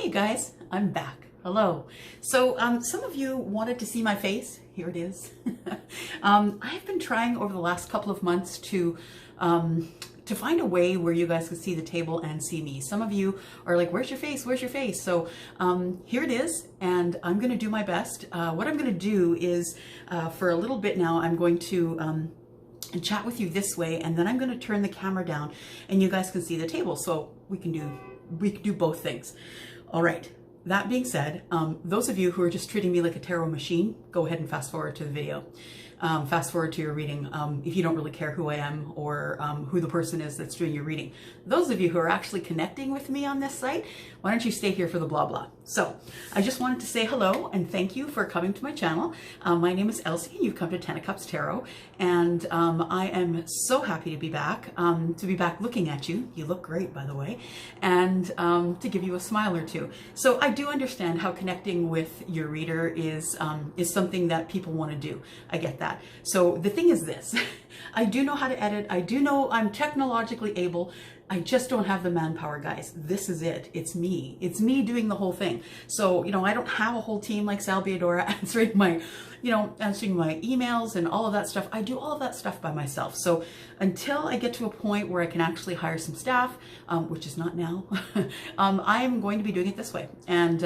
Hey guys, I'm back. Hello. So some of you wanted to see my face. Here it is. I've been trying over the last couple of months to find a way where you guys can see the table and see me. Some of you are like, where's your face? Where's your face? So here it is, and I'm going to do my best. What I'm going to do is for a little bit now, I'm going to chat with you this way, and then I'm going to turn the camera down and you guys can see the table. So we can do both things. All right. That being said, those of you who are just treating me like a tarot machine, go ahead and fast forward to the video. Fast forward to your reading if you don't really care who I am or who the person is that's doing your reading. Those of you who are actually connecting with me on this site, why don't you stay here for the blah blah. So I just wanted to say hello and thank you for coming to my channel. My name is Elsie and you've come to Ten of Cups Tarot, and I am so happy to be back looking at you. You look great, by the way, and to give you a smile or two. So I do understand how connecting with your reader is something that people want to do. I get that. So the thing is this, I do know how to edit. I do know I'm technologically able. I just don't have the manpower, guys. This is it. It's me. It's me doing the whole thing. So, you know, I don't have a whole team like Salvadora answering my emails and all of that stuff. I do all of that stuff by myself. So until I get to a point where I can actually hire some staff, which is not now, I am going to be doing it this way. And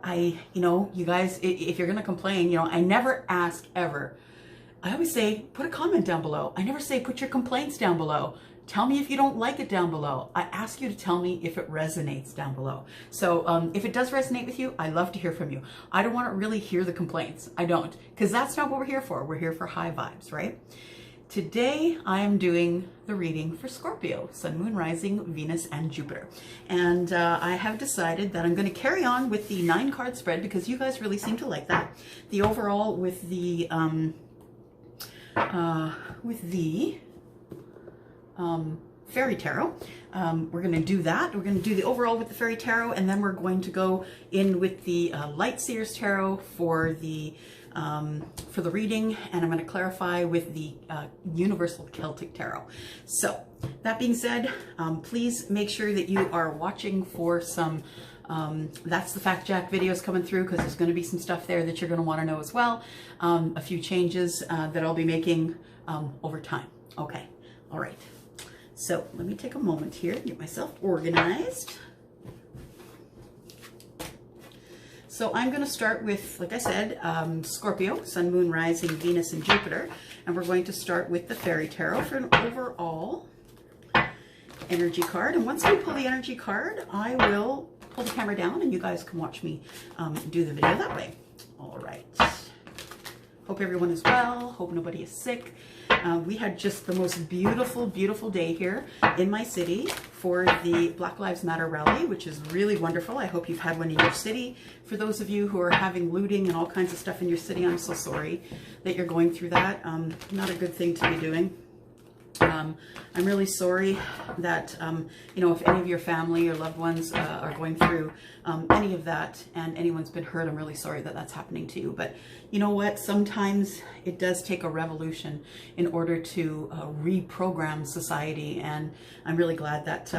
you guys, if you're going to complain, I never ask ever. I always say, put a comment down below. I never say, put your complaints down below. Tell me if you don't like it down below. I ask you to tell me if it resonates down below. So if it does resonate with you, I love to hear from you. I don't want to really hear the complaints. I don't, because that's not what we're here for. We're here for high vibes, right? Today, I am doing the reading for Scorpio, Sun, Moon, Rising, Venus, and Jupiter. And I have decided that I'm going to carry on with the 9-card spread because you guys really seem to like that. The overall with the Fairy Tarot. We're going to do that. We're going to do the overall with the Fairy Tarot, and then we're going to go in with the Light Seers Tarot for the reading, and I'm going to clarify with the Universal Celtic Tarot. So that being said, please make sure that you are watching for some That's the Fact Jack videos coming through, because there's going to be some stuff there that you're going to want to know as well. A few changes that I'll be making over time. Okay. All right. So let me take a moment here and get myself organized. So I'm going to start with, like I said, Scorpio, Sun, Moon, Rising, Venus, and Jupiter. And we're going to start with the Fairy Tarot for an overall energy card. And once we pull the energy card, I will pull the camera down and you guys can watch me do the video that way. All right. Hope everyone is well. Hope nobody is sick. We had just the most beautiful, beautiful day here in my city for the Black Lives Matter rally, which is really wonderful. I hope you've had one in your city. For those of you who are having looting and all kinds of stuff in your city, I'm so sorry that you're going through that. Not a good thing to be doing. I'm really sorry that, if any of your family or loved ones are going through any of that and anyone's been hurt, I'm really sorry that that's happening to you. But you know what? Sometimes it does take a revolution in order to reprogram society. And I'm really glad that,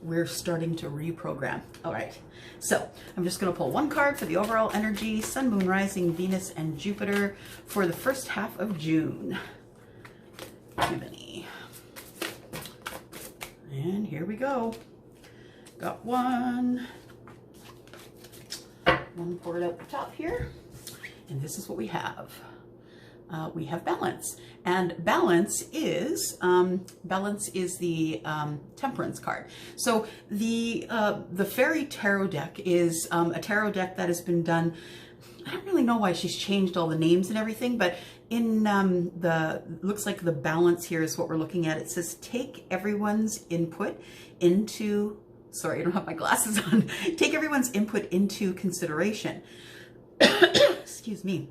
we're starting to reprogram. All right. So I'm just going to pull one card for the overall energy, Sun, Moon, Rising, Venus, and Jupiter for the first half of June. Ebony. And here we go. Got one poured out the top here, and this is what we have. We have balance, and balance is the temperance card. So the Fairy Tarot deck is a tarot deck that has been done. I don't really know why she's changed all the names and everything, but in looks like the balance here is what we're looking at. It says, take everyone's input into, sorry, I don't have my glasses on. Take everyone's input into consideration. Excuse me.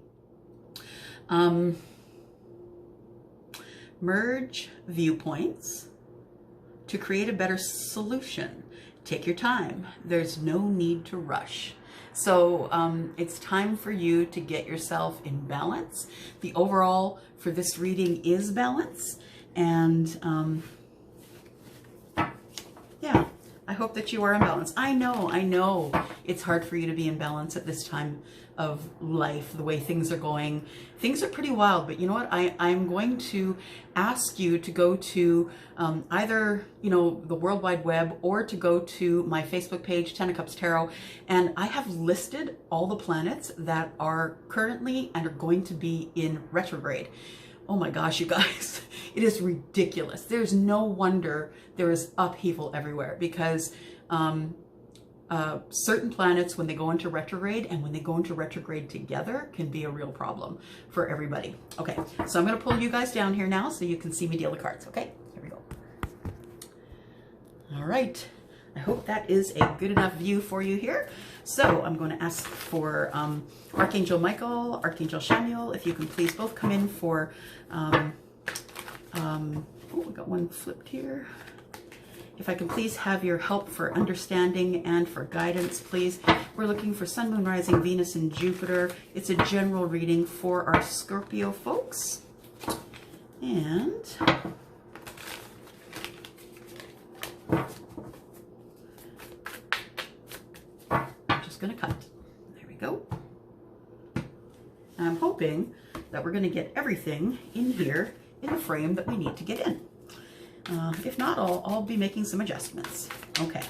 Merge viewpoints to create a better solution. Take your time. There's no need to rush. So it's time for you to get yourself in balance. The overall for this reading is balance. And yeah, I hope that you are in balance. I know it's hard for you to be in balance at this time of life, the way things are going. Things are pretty wild, but you know what? I'm going to ask you to go to either, you know, the World Wide Web, or to go to my Facebook page, Ten of Cups Tarot, and I have listed all the planets that are currently and are going to be in retrograde. Oh my gosh, you guys, it is ridiculous. There's no wonder there is upheaval everywhere, because certain planets, when they go into retrograde and when they go into retrograde together, can be a real problem for everybody. Okay, so I'm going to pull you guys down here now so you can see me deal the cards. Okay, here we go. All right. I hope that is a good enough view for you here. So I'm going to ask for Archangel Michael, Archangel Chamuel, if you can please both come in for, oh, we got one flipped here. If I can please have your help for understanding and for guidance, please. We're looking for Sun, Moon, Rising, Venus, and Jupiter. It's a general reading for our Scorpio folks. And going to cut. There we go. And I'm hoping that we're going to get everything in here in the frame that we need to get in. If not, I'll be making some adjustments. Okay,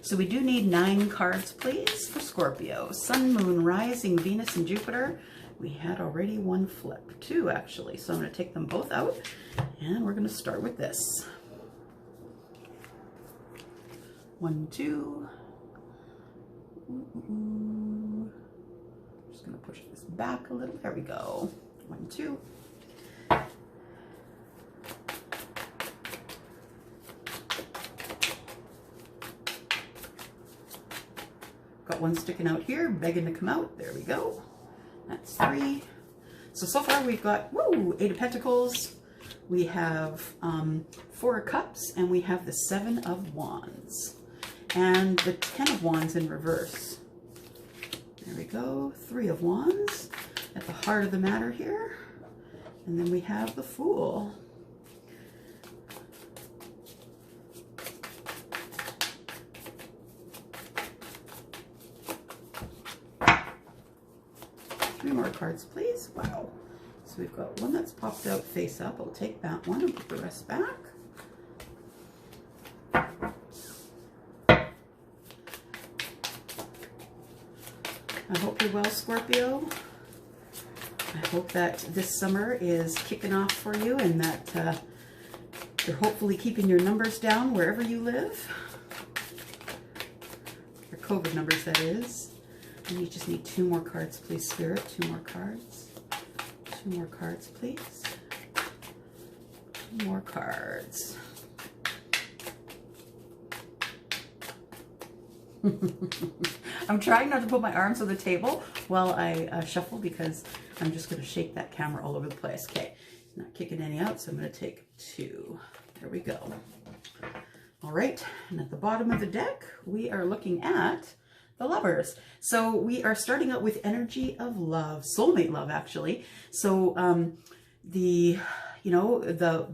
so we do need 9 cards, please, for Scorpio. Sun, Moon, Rising, Venus, and Jupiter. We had already one flip, 2 actually, so I'm going to take them both out, and we're going to start with this. 1, 2. Just going to push this back a little. There we go. 1, 2. Got one sticking out here, begging to come out. There we go. That's 3. So far we've got, woo, 8 of Pentacles. We have 4 of Cups, and we have the 7 of Wands. And the 10 of Wands in reverse. There we go. 3 of Wands at the heart of the matter here. And then we have the Fool. Three more cards, please. Wow. So we've got one that's popped out face up. I'll take that one and put the rest back. I hope you're well, Scorpio. I hope that this summer is kicking off for you, and that you're hopefully keeping your numbers down wherever you live. Your COVID numbers, that is. And you just need 2 more cards, please, Spirit. 2 more cards. 2 more cards, please. 2 more cards. I'm trying not to put my arms on the table while I shuffle, because I'm just going to shake that camera all over the place. Okay, not kicking any out, so I'm going to take 2. There we go. All right, and at the bottom of the deck, we are looking at the Lovers. So we are starting out with energy of love, soulmate love, actually. So the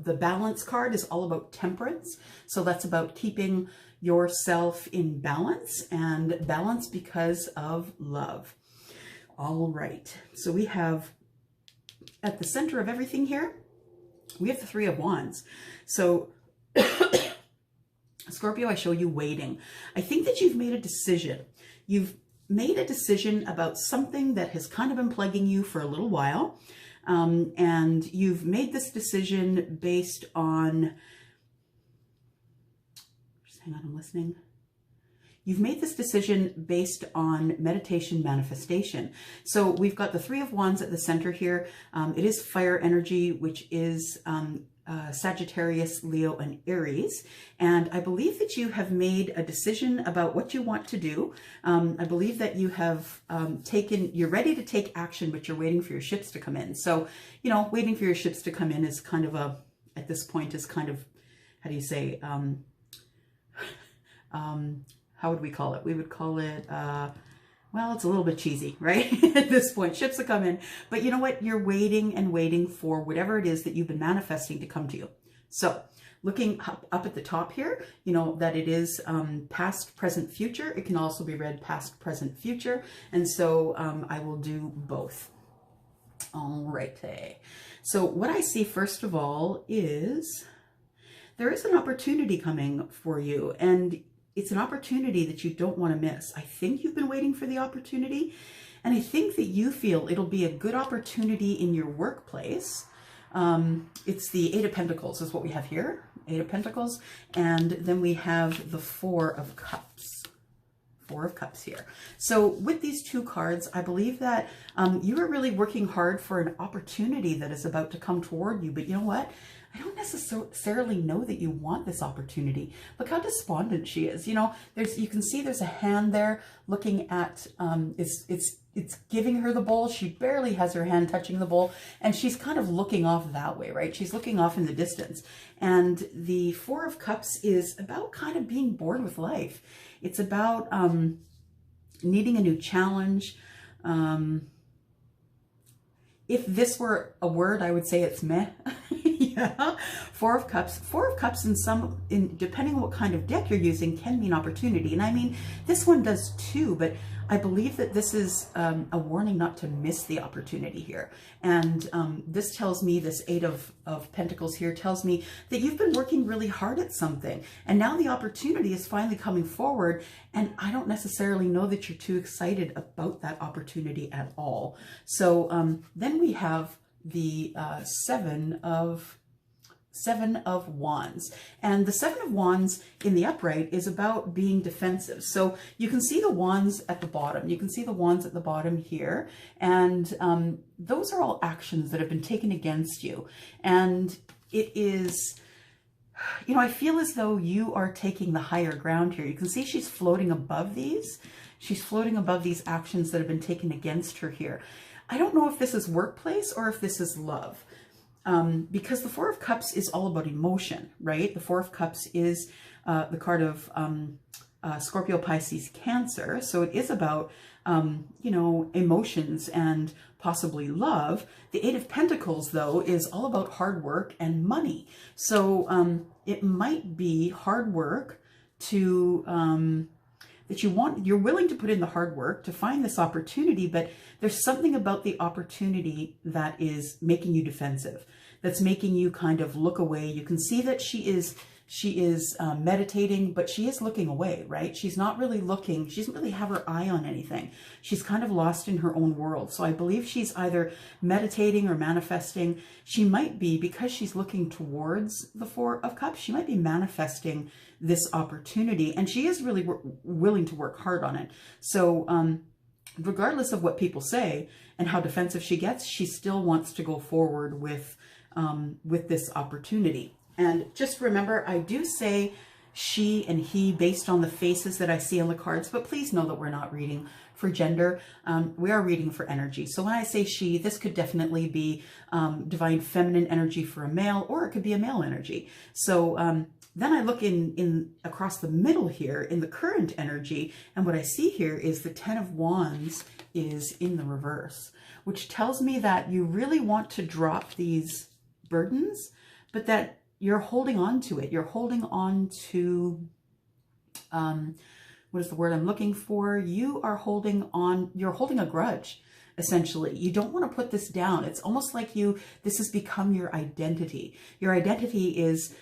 balance card is all about temperance. So that's about keeping yourself in balance, and balance because of love. All right, so we have at the center of everything here, we have the 3 of Wands. So Scorpio, I show you waiting. I think that you've made a decision. You've made a decision about something that has kind of been plaguing you for a little while, and you've made this decision based on, hang on, I'm listening. You've made this decision based on meditation manifestation. So we've got the 3 of Wands at the center here. It is fire energy, which is Sagittarius, Leo, and Aries. And I believe that you have made a decision about what you want to do. I believe that you have you're ready to take action, but you're waiting for your ships to come in. So, you know, waiting for your ships to come in is kind of at this point is kind of, how do you say, how would we call it? We would call it, well, it's a little bit cheesy, right? At this point, ships will come in. But you know what? You're waiting and waiting for whatever it is that you've been manifesting to come to you. So looking up at the top here, you know, that it is past, present, future. It can also be read past, present, future. And so I will do both. All right. So what I see, first of all, is there is an opportunity coming for you, and it's an opportunity that you don't want to miss. I think you've been waiting for the opportunity, and I think that you feel it'll be a good opportunity in your workplace. It's the Eight of Pentacles is what we have here, Eight of Pentacles, and then we have the Four of Cups. Four of Cups here. So with these two cards, I believe that you are really working hard for an opportunity that is about to come toward you. But you know what? I don't necessarily know that you want this opportunity. Look how despondent she is. You know, you can see there's a hand there looking at, it's giving her the bowl. She barely has her hand touching the bowl, and she's kind of looking off that way, right? She's looking off in the distance. And the Four of Cups is about kind of being bored with life. It's about needing a new challenge. If this were a word, I would say it's meh. Yeah. Four of Cups. Four of Cups depending on what kind of deck you're using, can mean opportunity. And I mean, this one does too, but I believe that this is a warning not to miss the opportunity here. And this tells me, this Eight of Pentacles here tells me that you've been working really hard at something, and now the opportunity is finally coming forward. And I don't necessarily know that you're too excited about that opportunity at all. So then we have the Seven of Wands, and the Seven of Wands in the upright is about being defensive. So you can see the wands at the bottom. You can see the wands at the bottom here, and those are all actions that have been taken against you. And it is, you know, I feel as though you are taking the higher ground here. You can see she's floating above these. She's floating above these actions that have been taken against her here. I don't know if this is workplace or if this is love. Because the Four of Cups is all about emotion, right? The Four of Cups is the card of Scorpio, Pisces, Cancer. So it is about, you know, emotions and possibly love. The Eight of Pentacles, though, is all about hard work and money. So it might be hard work to... that you're willing to put in the hard work to find this opportunity, but there's something about the opportunity that is making you defensive, that's making you kind of look away. You can see that she is meditating, but she is looking away, right? She's not really looking. She doesn't really have her eye on anything. She's kind of lost in her own world. So I believe she's either meditating or manifesting. She might be, because she's looking towards the Four of Cups, she might be manifesting this opportunity, and she is really willing to work hard on it. So regardless of what people say and how defensive she gets, she still wants to go forward with this opportunity. And just remember, I do say she and he based on the faces that I see on the cards, but please know that we're not reading for gender. We are reading for energy. So when I say she, this could definitely be divine feminine energy for a male, or it could be a male energy. So then I look in across the middle here in the current energy, and what I see here is the Ten of Wands is in the reverse, which tells me that you really want to drop these burdens, but that you're holding on to it. You're holding on to, what is the word I'm looking for? You are holding on, you're holding a grudge, essentially. You don't want to put this down. It's almost like this has become your identity. Your identity is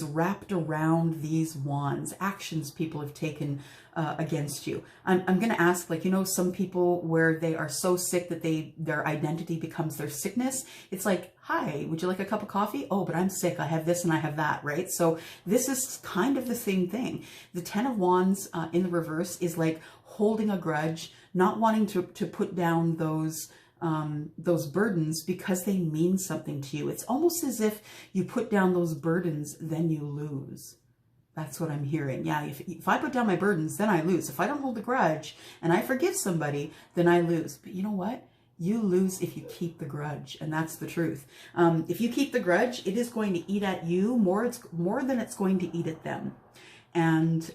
wrapped around these wands, actions people have taken against you. I'm going to ask, like, you know, some people where they are so sick that their identity becomes their sickness. It's like, hi, would you like a cup of coffee? Oh, but I'm sick. I have this and I have that, right? So this is kind of the same thing. The Ten of Wands in the reverse is like holding a grudge, not wanting to put down those burdens because they mean something to you. It's almost as if you put down those burdens, then you lose. That's what I'm hearing. Yeah, if I put down my burdens, then I lose. If I don't hold a grudge and I forgive somebody, then I lose. But you know what? You lose if you keep the grudge, and that's the truth. If you keep the grudge, it is going to eat at you more than it's going to eat at them. and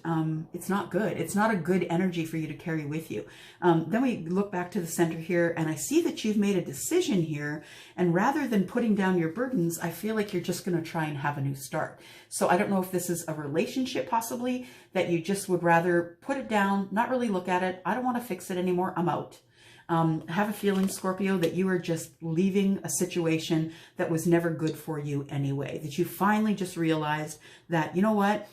it's not good. It's not a good energy for you to carry with you. Then we look back to the center here, and I see that you've made a decision here, and rather than putting down your burdens, I feel like you're just going to try and have a new start. So I don't know if this is a relationship possibly that you just would rather put it down, not really look at it. I don't want to fix it anymore. I'm out. I have a feeling, Scorpio, that you are just leaving a situation that was never good for you anyway, that you finally just realized that, you know what,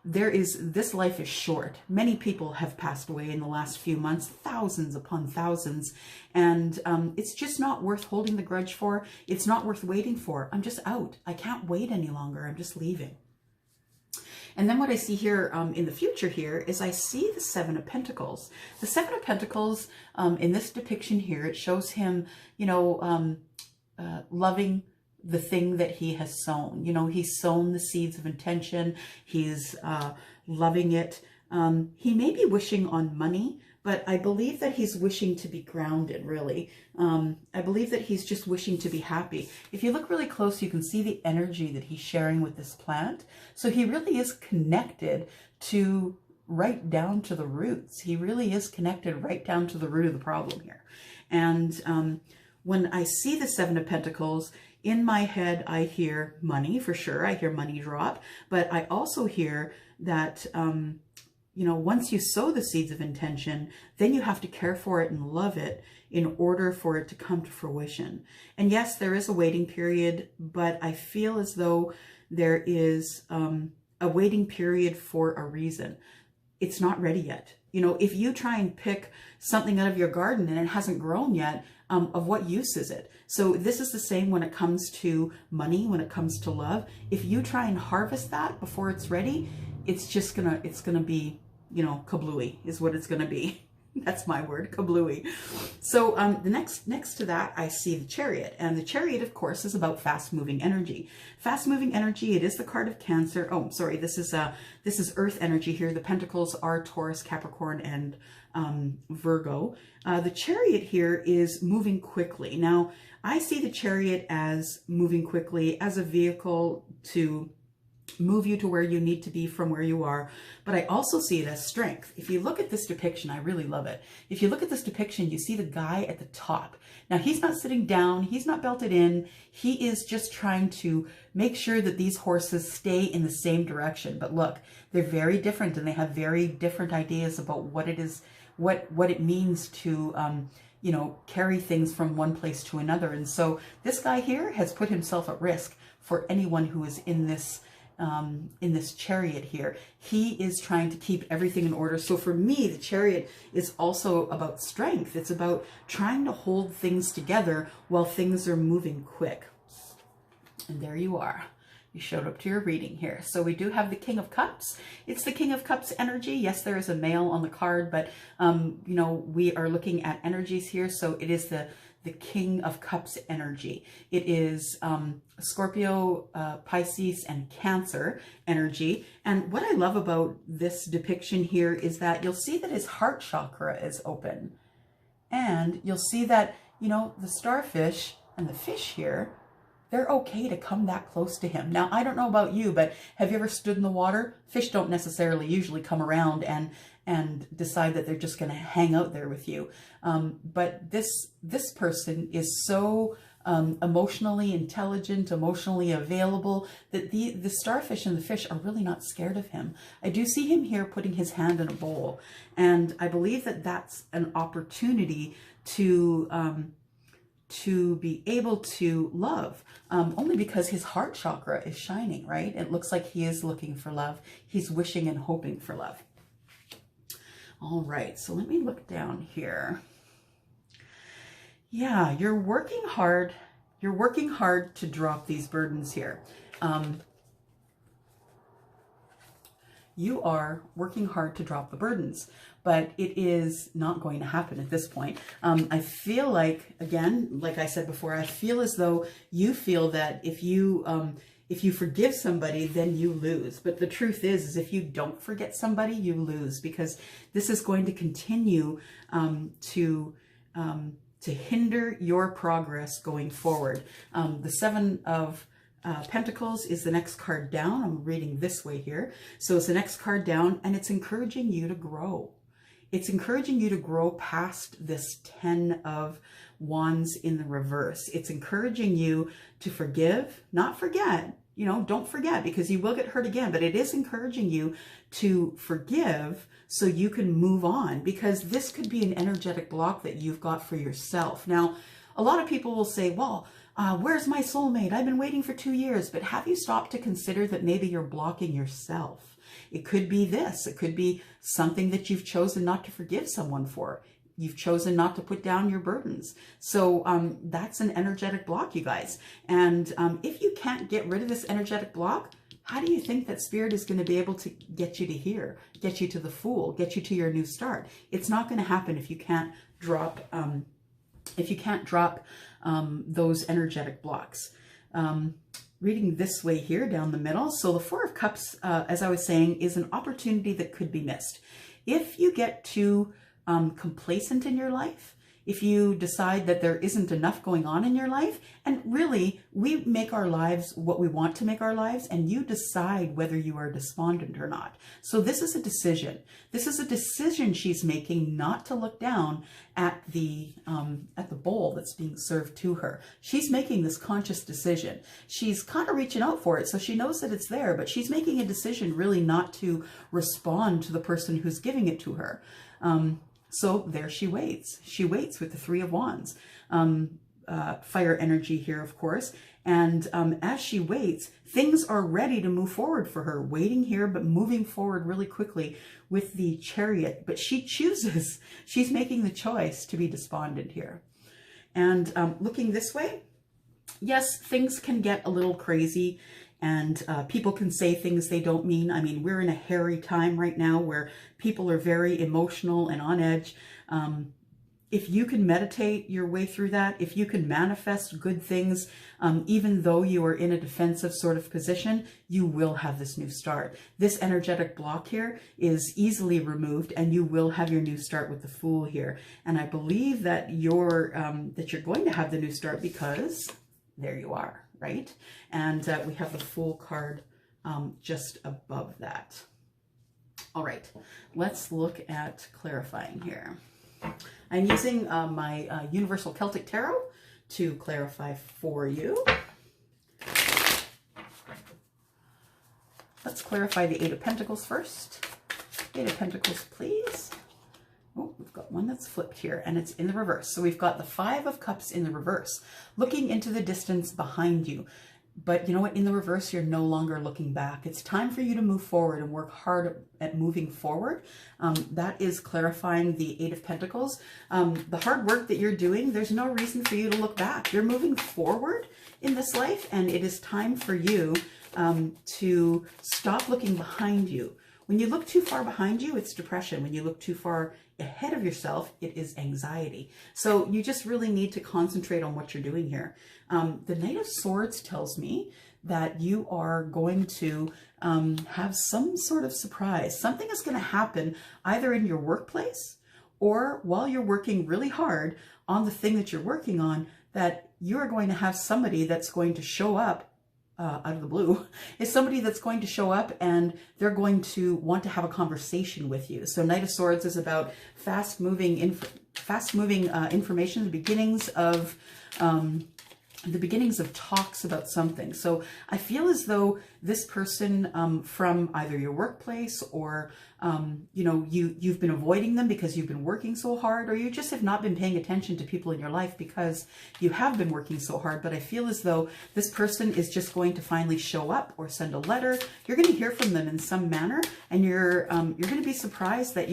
this life is short. Many people have passed away in the last few months, thousands upon thousands, and it's just not worth holding the grudge for. It's not worth waiting for. I'm just out. I can't wait any longer. I'm just leaving. And then what I see here in the future here is I see the Seven of Pentacles. The Seven of Pentacles in this depiction here, it shows him, you know, loving the thing that he has sown. You know, he's sown the seeds of intention. He's loving it. He may be wishing on money, but I believe that he's wishing to be grounded, really. I believe that he's just wishing to be happy. If you look really close, you can see the energy that he's sharing with this plant. So he really is connected to right down to the roots. He really is connected right down to the root of the problem here. And when I see the Seven of Pentacles, in my head, I hear money for sure. I hear money drop, but I also hear that, you know, once you sow the seeds of intention, then you have to care for it and love it in order for it to come to fruition. And yes, there is a waiting period, but I feel as though there is a waiting period for a reason. It's not ready yet. You know, if you try and pick something out of your garden and it hasn't grown yet, of what use is it? So this is the same when it comes to money, when it comes to love. If you try and harvest that before it's ready, it's gonna be, you know, kablooey is what it's gonna be. That's my word, kablooey. So the next to that, I see the Chariot, and the Chariot, of course, is about fast-moving energy. Fast-moving energy. It is the card of Cancer. Oh, sorry, this is Earth energy here. The Pentacles are Taurus, Capricorn, and Virgo. The Chariot here is moving quickly. Now, I see the Chariot as moving quickly as a vehicle to move you to where you need to be from where you are. But I also see it as strength. If you look at this depiction, I really love it. If you look at this depiction, you see the guy at the top. Now, he's not sitting down. He's not belted in. He is just trying to make sure that these horses stay in the same direction. But look, they're very different, and they have very different ideas about what it is, what it means to, you know, carry things from one place to another. And so this guy here has put himself at risk for anyone who is in this Chariot here. He is trying to keep everything in order. So for me, the Chariot is also about strength. It's about trying to hold things together while things are moving quick. And there you are. You showed up to your reading here. So we do have the King of Cups. It's the King of Cups energy. Yes, there is a male on the card, but you know, we are looking at energies here. So it is the King of Cups energy. It is Scorpio, Pisces, and Cancer energy. And what I love about this depiction here is that you'll see that his heart chakra is open. And you'll see that, you know, the starfish and the fish here, they're okay to come that close to him. Now, I don't know about you, but have you ever stood in the water? Fish don't necessarily usually come around and decide that they're just going to hang out there with you. But this person is so emotionally intelligent, emotionally available, that the starfish and the fish are really not scared of him. I do see him here putting his hand in a bowl, and I believe that that's an opportunity to be able to love, only because his heart chakra is shining, right? It looks like he is looking for love. He's wishing and hoping for love. All right, so let me look down here. Yeah, you're working hard. You're working hard to drop these burdens here. You are working hard to drop the burdens, but it is not going to happen at this point. I feel like, again, like I said before, I feel as though you feel that if you forgive somebody, then you lose. But the truth is if you don't forget somebody, you lose, because this is going to continue to hinder your progress going forward. The Seven of Pentacles is the next card down. I'm reading this way here. So it's the next card down, and it's encouraging you to grow. It's encouraging you to grow past this 10 of Wands in the reverse. It's encouraging you to forgive, not forget. You know, don't forget, because you will get hurt again, but it is encouraging you to forgive so you can move on, because this could be an energetic block that you've got for yourself. Now, a lot of people will say, well, where's my soulmate? I've been waiting for 2 years, but have you stopped to consider that maybe you're blocking yourself? It could be this. It could be something that you've chosen not to forgive someone for. You've chosen not to put down your burdens. So that's an energetic block, you guys. And if you can't get rid of this energetic block, how do you think that Spirit is going to be able to get you to here, get you to the Fool, get you to your new start? It's not going to happen if you can't drop, those energetic blocks. Reading this way here down the middle. So the Four of Cups, as I was saying, is an opportunity that could be missed. If you get too complacent in your life, if you decide that there isn't enough going on in your life, and really we make our lives what we want to make our lives, and you decide whether you are despondent or not. So this is a decision. This is a decision she's making, not to look down at the bowl that's being served to her. She's making this conscious decision. She's kind of reaching out for it, so she knows that it's there, but she's making a decision really not to respond to the person who's giving it to her. So there she waits. She waits with the Three of Wands. Fire energy here, of course. And as she waits, things are ready to move forward for her. Waiting here, but moving forward really quickly with the Chariot. But she chooses. She's making the choice to be despondent here. And looking this way, yes, things can get a little crazy. And people can say things they don't mean. I mean, we're in a hairy time right now where people are very emotional and on edge. If you can meditate your way through that, if you can manifest good things, even though you are in a defensive sort of position, you will have this new start. This energetic block here is easily removed, and you will have your new start with the Fool here. And I believe that you're going to have the new start because there you are. Right? And we have the Fool card just above that. All right, let's look at clarifying here. I'm using my Universal Celtic Tarot to clarify for you. Let's clarify the Eight of Pentacles first. Eight of Pentacles, please. Oh, we've got one that's flipped here, and it's in the reverse. So we've got the Five of Cups in the reverse, looking into the distance behind you. But you know what? In the reverse, you're no longer looking back. It's time for you to move forward and work hard at moving forward. That is clarifying the Eight of Pentacles. The hard work that you're doing, there's no reason for you to look back. You're moving forward in this life, and it is time for you to stop looking behind you. When you look too far behind you, it's depression. When you look too far ahead of yourself, it is anxiety. So you just really need to concentrate on what you're doing here. The Knight of Swords tells me that you are going to have some sort of surprise. Something is going to happen either in your workplace or while you're working really hard on the thing that you're working on, that you're going to have somebody that's going to show up out of the blue, is somebody that's going to show up and they're going to want to have a conversation with you. So Knight of Swords is about fast-moving information, the beginnings of talks about something. So I feel as though this person from either your workplace or you know, you've been avoiding them because you've been working so hard, or you just have not been paying attention to people in your life because you have been working so hard. But I feel as though this person is just going to finally show up or send a letter. You're going to hear from them in some manner, and you're going to be surprised that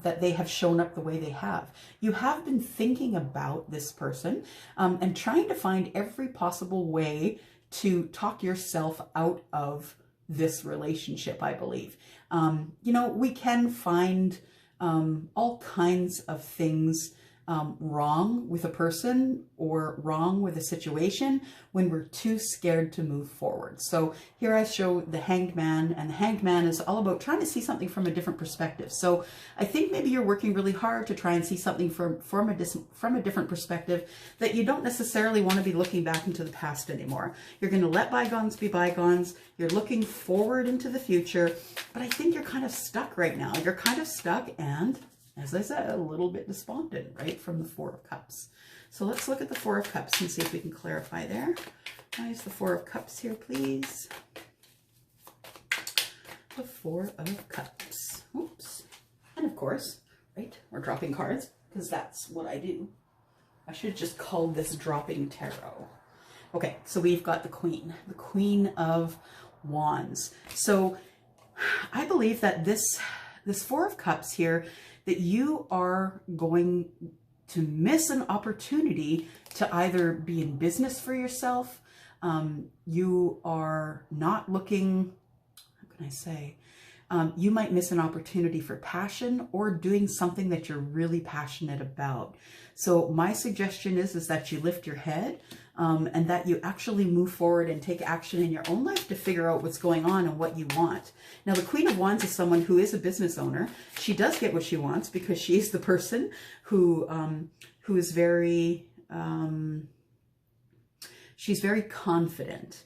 that they have shown up the way they have. You have been thinking about this person and trying to find every possible way to talk yourself out of this relationship, I believe. You know, we can find all kinds of things wrong with a person or wrong with a situation when we're too scared to move forward. So here I show the Hanged Man, and the Hanged Man is all about trying to see something from a different perspective. So I think maybe you're working really hard to try and see something from a different perspective, that you don't necessarily want to be looking back into the past anymore. You're going to let bygones be bygones. You're looking forward into the future, but I think you're kind of stuck right now. You're kind of stuck, and as I said, a little bit despondent, right, from the Four of Cups. So let's look at the Four of Cups and see if we can clarify there. Why is the Four of Cups here, please? The Four of Cups. Oops. And of course, right, we're dropping cards because that's what I do. I should have just called this dropping tarot. Okay, so we've got the Queen of Wands. So I believe that this Four of Cups here, that you are going to miss an opportunity to either be in business for yourself. You are not looking, how can I say? You might miss an opportunity for passion or doing something that you're really passionate about. So my suggestion is that you lift your head and that you actually move forward and take action in your own life to figure out what's going on and what you want. Now, the Queen of Wands is someone who is a business owner. She does get what she wants because she is the person who is very, she's very confident,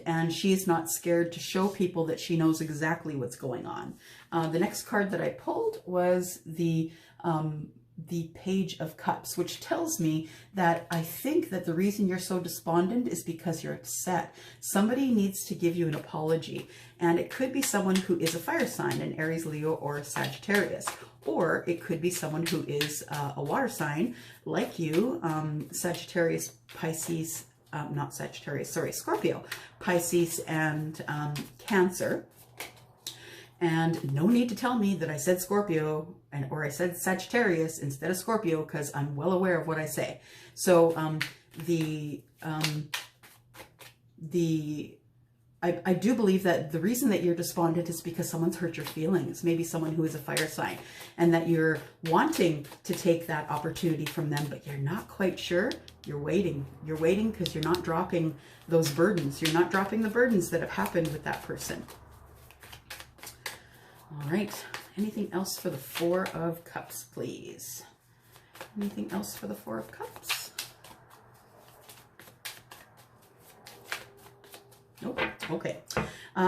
and she is not scared to show people that she knows exactly what's going on. The next card that I pulled was the Page of Cups, which tells me that I think that the reason you're so despondent is because you're upset. Somebody needs to give you an apology, and it could be someone who is a fire sign, an Aries, Leo, or a Sagittarius, or it could be someone who is a water sign like you, Sagittarius, Pisces, not Sagittarius, sorry, Scorpio, Pisces, and Cancer. And no need to tell me that I said Scorpio or I said Sagittarius instead of Scorpio, because I'm well aware of what I say. So I do believe that the reason that you're despondent is because someone's hurt your feelings, maybe someone who is a fire sign, and that you're wanting to take that opportunity from them, but you're not quite sure. You're waiting because you're not dropping those burdens. You're not dropping the burdens that have happened with that person. All right, anything else for the Four of Cups, please? Anything else for the Four of Cups? Nope. Okay.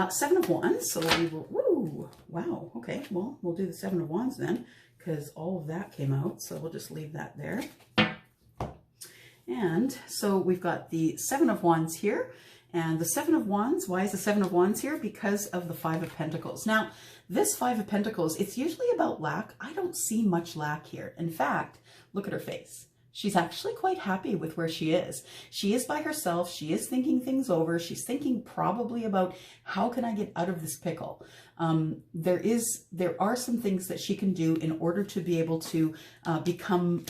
Seven of Wands. So we will, woo, wow. Okay. Well, we'll do the Seven of Wands then, because all of that came out. So we'll just leave that there. And so we've got the Seven of Wands here. And the Seven of Wands, why is the Seven of Wands here? Because of the Five of Pentacles. Now, this Five of Pentacles, it's usually about lack. I don't see much lack here. In fact, look at her face. She's actually quite happy with where she is. She is by herself. She is thinking things over. She's thinking probably about, how can I get out of this pickle? There are some things that she can do in order to be able to become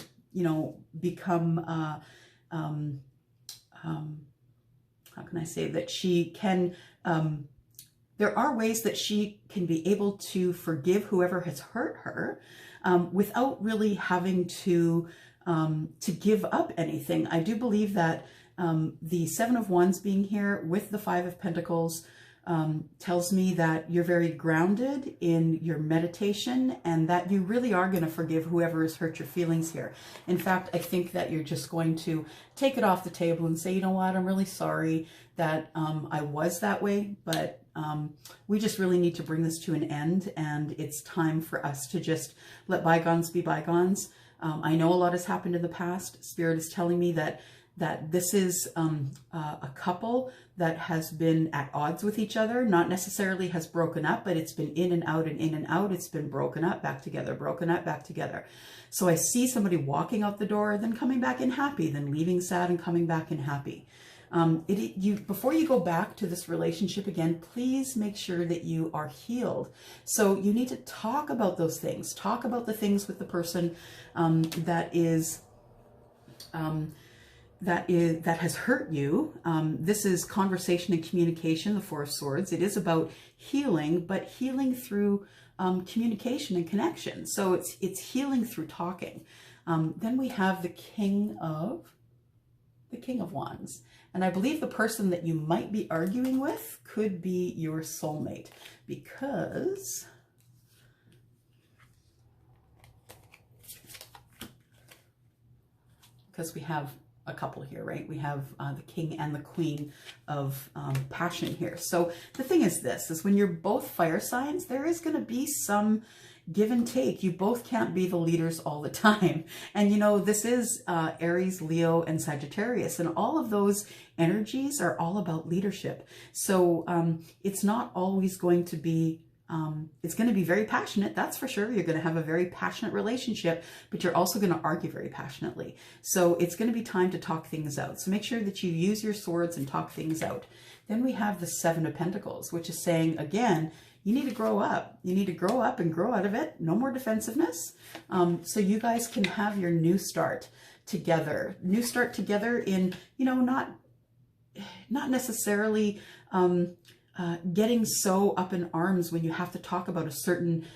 how can I say that she can, there are ways that she can be able to forgive whoever has hurt her without really having to give up anything. I do believe that the Seven of Wands being here with the Five of Pentacles tells me that you're very grounded in your meditation and that you really are going to forgive whoever has hurt your feelings here. In fact, I think that you're just going to take it off the table and say, you know what, I'm really sorry that I was that way, but we just really need to bring this to an end, and it's time for us to just let bygones be bygones. I know a lot has happened in the past. Spirit is telling me that this is a couple that has been at odds with each other, not necessarily has broken up, but it's been in and out and in and out. It's been broken up, back together, broken up, back together. So I see somebody walking out the door, then coming back in happy, then leaving sad and coming back in happy. Before you go back to this relationship again, please make sure that you are healed. So you need to talk about those things. Talk about the things with the person that has hurt you. This is conversation and communication, the Four of Swords. It is about healing, but healing through communication and connection. So it's healing through talking. Then we have the King of Wands. And I believe the person that you might be arguing with could be your soulmate, because we have a couple here, right? We have the King and the Queen of Passion here. So the thing is this, is when you're both fire signs, there is going to be some give and take. You both can't be the leaders all the time. And you know, this is Aries, Leo, and Sagittarius, and all of those energies are all about leadership. So it's not always going to be it's going to be very passionate, that's for sure. You're going to have a very passionate relationship, but you're also going to argue very passionately. So it's going to be time to talk things out. So make sure that you use your swords and talk things out. Then we have the Seven of Pentacles, which is saying, again, you need to grow up. You need to grow up and grow out of it. No more defensiveness. So you guys can have your new start together. New start together in, you know, not necessarily getting so up in arms when you have to talk about a certain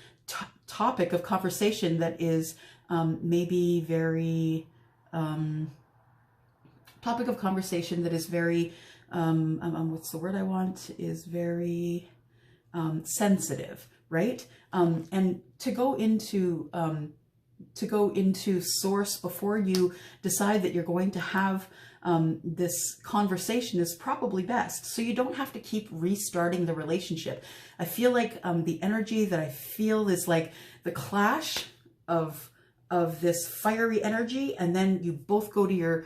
topic of conversation that is maybe very topic of conversation that is very what's the word I want, is very sensitive, right? And to go into source before you decide that you're going to have this conversation is probably best. So you don't have to keep restarting the relationship. I feel like the energy that I feel is like the clash of this fiery energy, and then you both go to your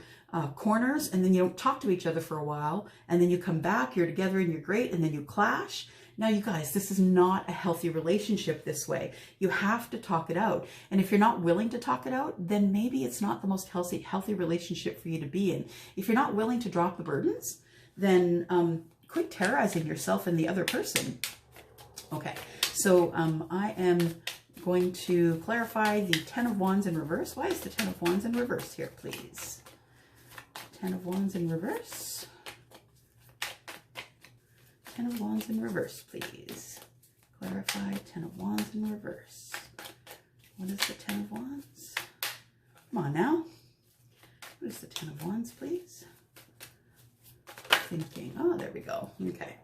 corners, and then you don't talk to each other for a while, and then you come back, you're together and you're great, and then you clash. Now, you guys, this is not a healthy relationship this way. You have to talk it out. And if you're not willing to talk it out, then maybe it's not the most healthy relationship for you to be in. If you're not willing to drop the burdens, then quit terrorizing yourself and the other person. Okay, so I am going to clarify the Ten of Wands in reverse. Why is the Ten of Wands in reverse here, please? Ten of Wands in reverse. Ten of Wands in reverse, please. Clarify Ten of Wands in reverse. What is the Ten of Wands? Come on now. What is the Ten of Wands, please? Thinking. Oh, there we go. Okay.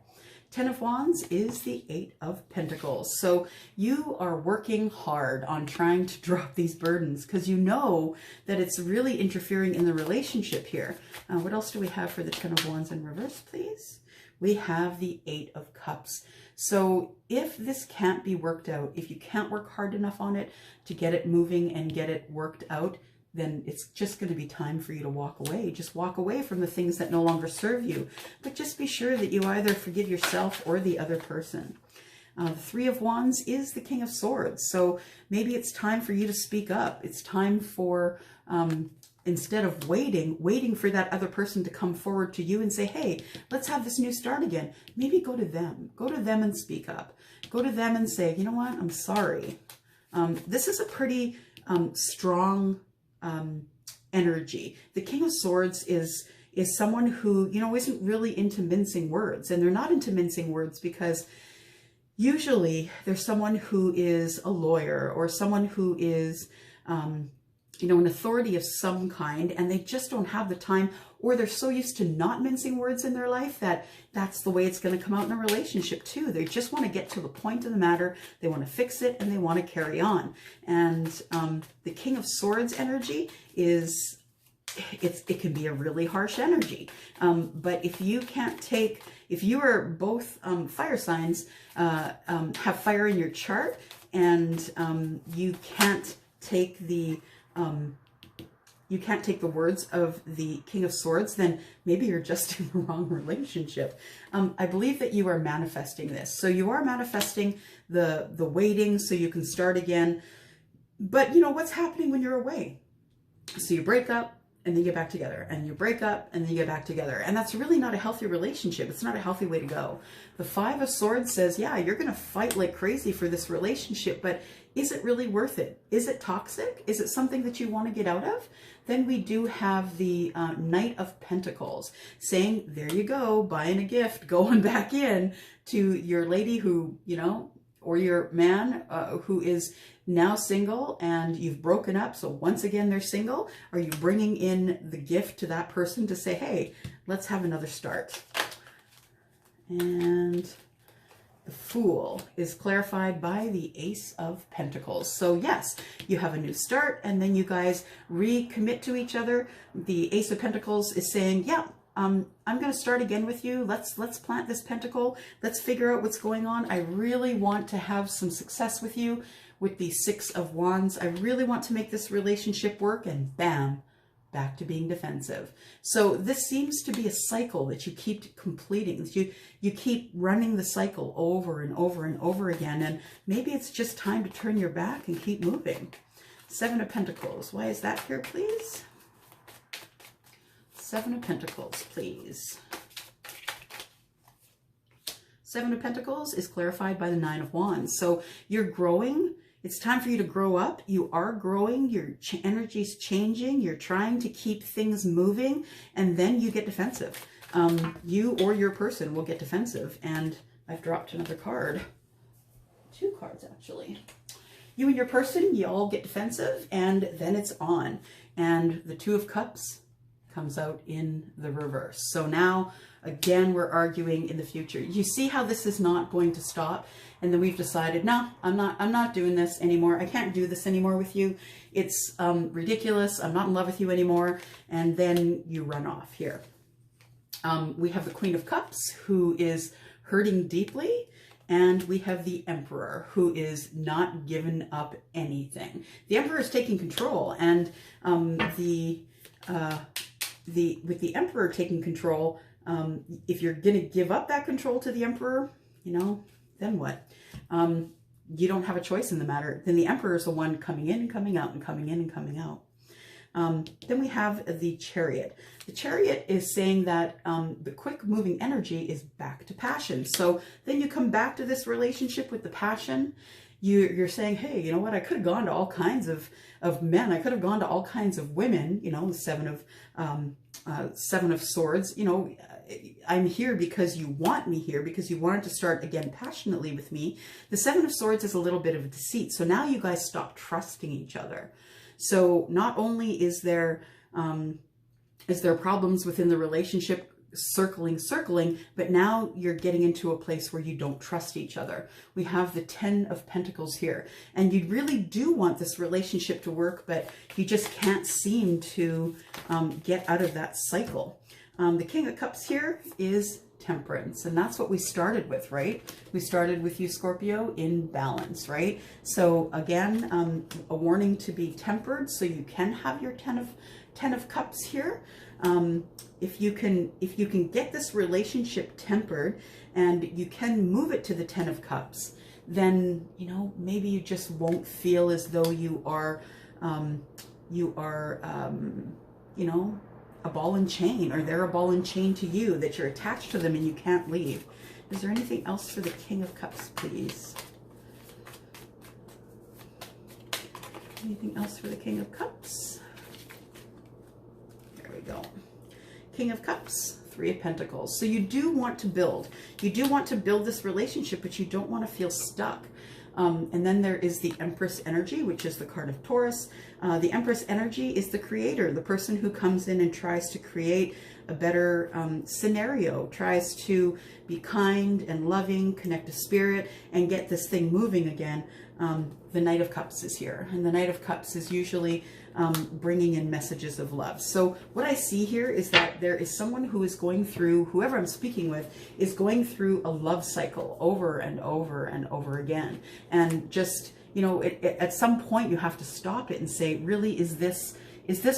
Ten of Wands is the Eight of Pentacles. So you are working hard on trying to drop these burdens because you know that it's really interfering in the relationship here. What else do we have for the Ten of Wands in reverse, please? We have the Eight of Cups. So if this can't be worked out, if you can't work hard enough on it to get it moving and get it worked out, then it's just going to be time for you to walk away. Just walk away from the things that no longer serve you. But just be sure that you either forgive yourself or the other person. The Three of Wands is the King of Swords. So maybe it's time for you to speak up. It's time for, instead of waiting for that other person to come forward to you and say, hey, let's have this new start again. Maybe go to them. Go to them and speak up. Go to them and say, you know what, I'm sorry. This is a pretty strong energy. The King of Swords is someone who, you know, isn't really into mincing words. And they're not into mincing words because usually there's someone who is a lawyer or someone who is, you know, an authority of some kind, and they just don't have the time, or they're so used to not mincing words in their life that that's the way it's going to come out in a relationship too. They just want to get to the point of the matter. They want to fix it and they want to carry on. And the King of Swords energy is, it can be a really harsh energy. But if you can't take, if you are both fire signs, have fire in your chart, and you can't take the words of the King of Swords, then maybe you're just in the wrong relationship. I believe that you are manifesting this. So you are manifesting the waiting so you can start again. But you know what's happening when you're away? So you break up and then you get back together, and you break up and then you get back together. And that's really not a healthy relationship. It's not a healthy way to go. The Five of Swords says, yeah, you're going to fight like crazy for this relationship, but is it really worth it? Is it toxic? Is it something that you want to get out of? Then we do have the Knight of Pentacles saying, there you go, buying a gift, going back in to your lady who, you know, or your man who is now single and you've broken up, so once again they're single? Are you bringing in the gift to that person to say, hey, let's have another start? And the Fool is clarified by the Ace of Pentacles. So yes, you have a new start, and then you guys recommit to each other. The Ace of Pentacles is saying, yeah, I'm going to start again with you. Let's plant this pentacle. Let's figure out what's going on. I really want to have some success with you. With the Six of Wands, I really want to make this relationship work, and bam, back to being defensive. So this seems to be a cycle that you keep completing. You keep running the cycle over and over and over again, and maybe it's just time to turn your back and keep moving. Seven of Pentacles. Why is that here, please? Seven of Pentacles, please. Seven of Pentacles is clarified by the Nine of Wands. So you're growing. It's time for you to grow up. You are growing. Your energy's changing. You're trying to keep things moving, and then you get defensive. You or your person will get defensive. And I've dropped another card. Two cards, actually. You and your person, you all get defensive, and then it's on. And the Two of Cups comes out in the reverse. So now, again, we're arguing in the future. You see how this is not going to stop? And then we've decided, no, I'm not doing this anymore. I can't do this anymore with you. It's ridiculous. I'm not in love with you anymore. And then you run off here. We have the Queen of Cups, who is hurting deeply. And we have the Emperor, who is not giving up anything. The Emperor is taking control. And with the Emperor taking control, if you're going to give up that control to the Emperor, you know, then what? You don't have a choice in the matter. Then the Emperor is the one coming in and coming out and coming in and coming out. Then we have the Chariot. The Chariot is saying that the quick moving energy is back to passion. So then you come back to this relationship with the passion. You're saying, hey, you know what? I could have gone to all kinds of men. I could have gone to all kinds of women. You know, the Seven of Swords. You know, I'm here because you want me here, because you wanted to start again passionately with me. The Seven of Swords is a little bit of a deceit. So now you guys stop trusting each other. So not only is there problems within the relationship, circling, but now you're getting into a place where you don't trust each other. We have the Ten of Pentacles here, and you really do want this relationship to work, but you just can't seem to get out of that cycle. The King of Cups here is Temperance, and that's what we started with, right? We started with you, Scorpio, in balance, right? So again, a warning to be tempered, so you can have your Ten of Cups here. If you can get this relationship tempered, and you can move it to the Ten of Cups, then, you know, maybe you just won't feel as though you are, you know, a ball and chain, or they're a ball and chain to you, that you're attached to them and you can't leave. Is there anything else for the King of Cups, please? Anything else for the King of Cups? There we go. King of Cups, Three of Pentacles. So you do want to build. You do want to build this relationship, but you don't want to feel stuck. And then there is the Empress energy, which is the card of Taurus. The Empress energy is the creator, the person who comes in and tries to create a better scenario, tries to be kind and loving, connect to spirit, and get this thing moving again. The Knight of Cups is here, and the Knight of Cups is usually bringing in messages of love. So what I see here is that there is someone who is going through, whoever I'm speaking with, is going through a love cycle over and over and over again. And just, you know, at some point you have to stop it and say, really, is this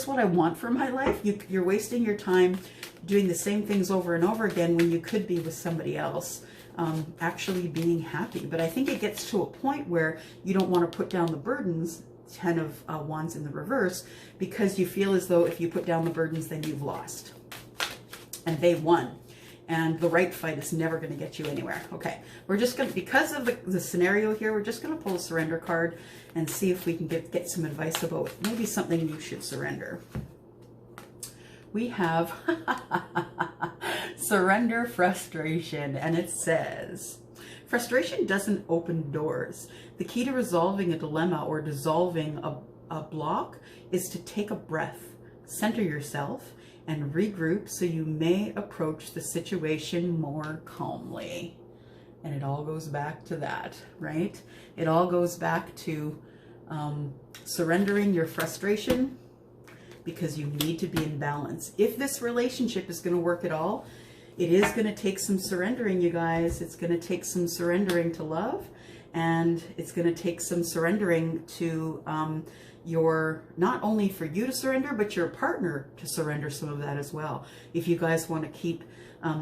what I want for my life? You're wasting your time doing the same things over and over again when you could be with somebody else, actually being happy. But I think it gets to a point where you don't want to put down the burdens, Ten of Wands in the reverse, because you feel as though if you put down the burdens, then you've lost. And they won. And the right fight is never going to get you anywhere. Okay, we're just going to, because of the scenario here, we're just going to pull a surrender card and see if we can get some advice about maybe something you should surrender. We have Surrender Frustration, and it says, Frustration doesn't open doors. The key to resolving a dilemma or dissolving a block is to take a breath, center yourself, and regroup so you may approach the situation more calmly. And it all goes back to that, right? It all goes back to surrendering your frustration, because you need to be in balance. If this relationship is going to work at all, it is going to take some surrendering, you guys. It's going to take some surrendering to love, and it's going to take some surrendering to not only for you to surrender, but your partner to surrender some of that as well. If you guys want to keep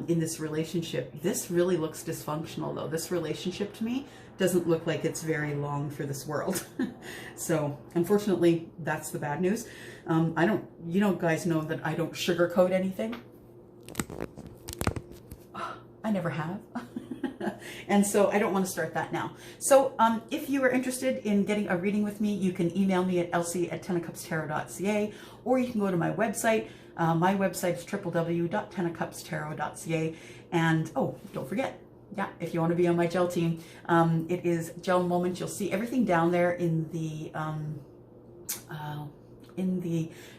in this relationship, this really looks dysfunctional though. This relationship to me doesn't look like it's very long for this world. So unfortunately, that's the bad news. Guys know that I don't sugarcoat anything. I never have. And so I don't want to start that now. So if you are interested in getting a reading with me, you can email me at elsie@tenofcupstarot.ca, or you can go to my website. My website is www.tenofcupstarot.ca. And oh, don't forget, yeah, if you want to be on my gel team, it is GELMOMENT. You'll see everything down there in the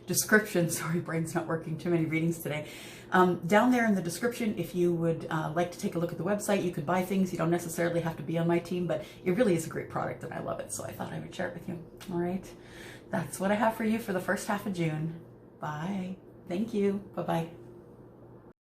description. Sorry, brain's not working, too many readings today. Down there in the description, if you would like to take a look at the website, you could buy things. You don't necessarily have to be on my team, but it really is a great product and I love it. So I thought I would share it with you. All right. That's what I have for you for the first half of June. Bye. Thank you. Bye-bye.